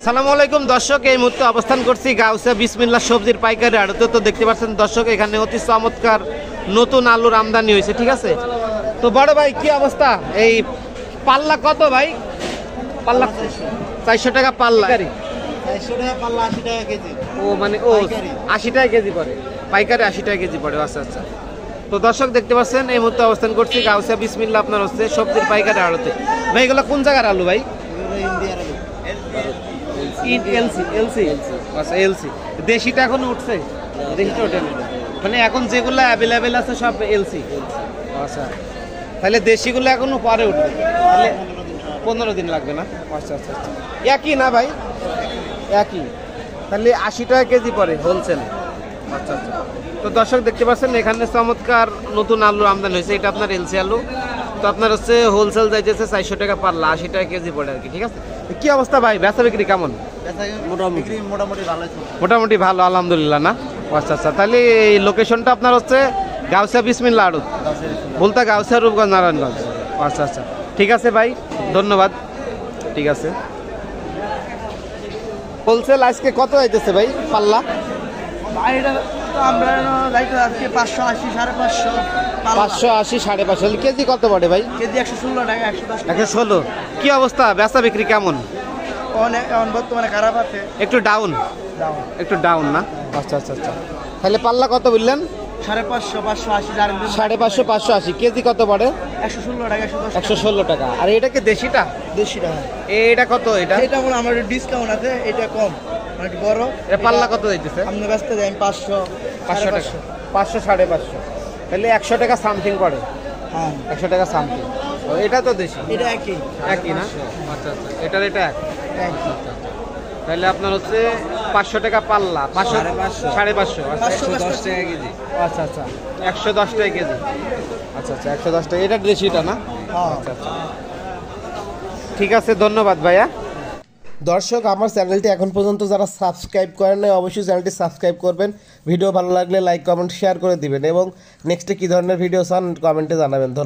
আসসালামু আলাইকুম দর্শক, এই মুহূর্তে অবস্থান করছি গাউসিয়া বিসমিল্লাহ সবজির পাইকারি হাটে। তো দেখতে পাচ্ছেন দর্শক, এখানে অতি চমৎকার নতুন আলুর আমদানি হয়েছে, ঠিক আছে। তো বড় ভাই কি অবস্থা? এই পাল্লা কত ভাই? পাল্লা 400 টাকা পাল্লা। 400 টাকা পাল্লা, 80 টাকা কেজি। ও মানে 80 টাকা কেজি পড়ে, পাইকারি 80 টাকা কেজি পড়ে। আচ্ছা আচ্ছা। তো দর্শক দেখতে পাচ্ছেন এই মুহূর্তে অবস্থান করছি গাউসিয়া বিসমিল্লাহ আপনার হচ্ছে সবজির পাইকারি হাটে। ভাই এগুলো কোন জায়গার আলু ভাই? ইন্ডিয়ার আলু। এলসি দেশিটা এখন উঠছে? দেশিটা ওঠেনি, মানে এখন যেগুলো অ্যাভেলেবেল আছে সব এলসি। আচ্ছা, তাহলে দেশিগুলো এখনো পরে উঠবে, তাহলে 15 দিন লাগবে না? আচ্ছা আচ্ছা আচ্ছা, একই না ভাই? একই, তাহলে 80 টাকা কেজি পরে হোলসেল। আচ্ছা আচ্ছা। তো দর্শক দেখতে পাচ্ছেন এখানে চমৎকার নতুন আলু আমদানি হয়েছে, এটা আপনার এলসি আলু। তো আপনার হচ্ছে হোলসেল যাইতেছে 400 টাকা পাল্লা, 80 টাকা কেজি পড়ে আর কি, ঠিক আছে। কি অবস্থা ভাই, বেচা বিক্রি কেমন? মোটামুটি ভালো আলহামদুলিল্লাহ না? আচ্ছা আচ্ছা, তাহলে এই লোকেশনটা আপনার হচ্ছে গাউসিয়া বিসমিল্লাহ আড়ত, বলতে গাউসিয়া রূপগঞ্জ নারায়ণগঞ্জ। আচ্ছা আচ্ছা, ঠিক আছে ভাই, ধন্যবাদ। ঠিক আছে। হোলসেল আজকে কত হইতেছে ভাই পাল্লা? আমরা আজকে 580, 550, 580, 550। কেজি কত পড়ে ভাই? কেজি 116 টাকা, 110 টাকা। 116। কি অবস্থা, বেচা বিক্রি কেমন? বর্তমানে খারাপ আছে, একটু ডাউন। একটু ডাউন না? আচ্ছা আচ্ছা আচ্ছা, তাহলে পাল্লা কত বললেন? 550, 580, 550, 580। কেজি কত পড়ে? 116 টাকা, 110 টাকা। 116 টাকা। আর এটা কি দেশিটা? দেশি টাকা। এটা কত? এটা এটা মনে আমার ডিসকাউন্ট আছে, এটা কম মানে একটু বড়। এটা পাল্লা কত দিতেছে? আপনি ব্যস্ত যাই 500, 500 টাকা, 500, 550। তাহলে 100 টাকা সামথিং পড়ে। হ্যাঁ 100 টাকা সামথিং। এটা তো দেশি, এটা একই একই না? আচ্ছা আচ্ছা, এটার এটা এক। একই। তাহলে আপনার হচ্ছে 500 টাকা পাল্লা, 500, 550, 510 টাকা কেজি। আচ্ছা আচ্ছা, 110 টাকা কেজি। আচ্ছা আচ্ছা, 110 টাকা। এটা দেশিটা না? আচ্ছা আচ্ছা, ঠিক আছে, ধন্যবাদ ভাইয়া। দর্শক, আমার চ্যানেলটি এখন পর্যন্ত যারা সাবস্ক্রাইব করেন নাই অবশ্যই চ্যানেলটি সাবস্ক্রাইব করবেন। ভিডিও ভালো লাগলে লাইক কমেন্ট শেয়ার করে দিবেন এবং নেক্সটে কী ধরনের ভিডিও চান কমেন্টে জানাবেন। ধন্যবাদ।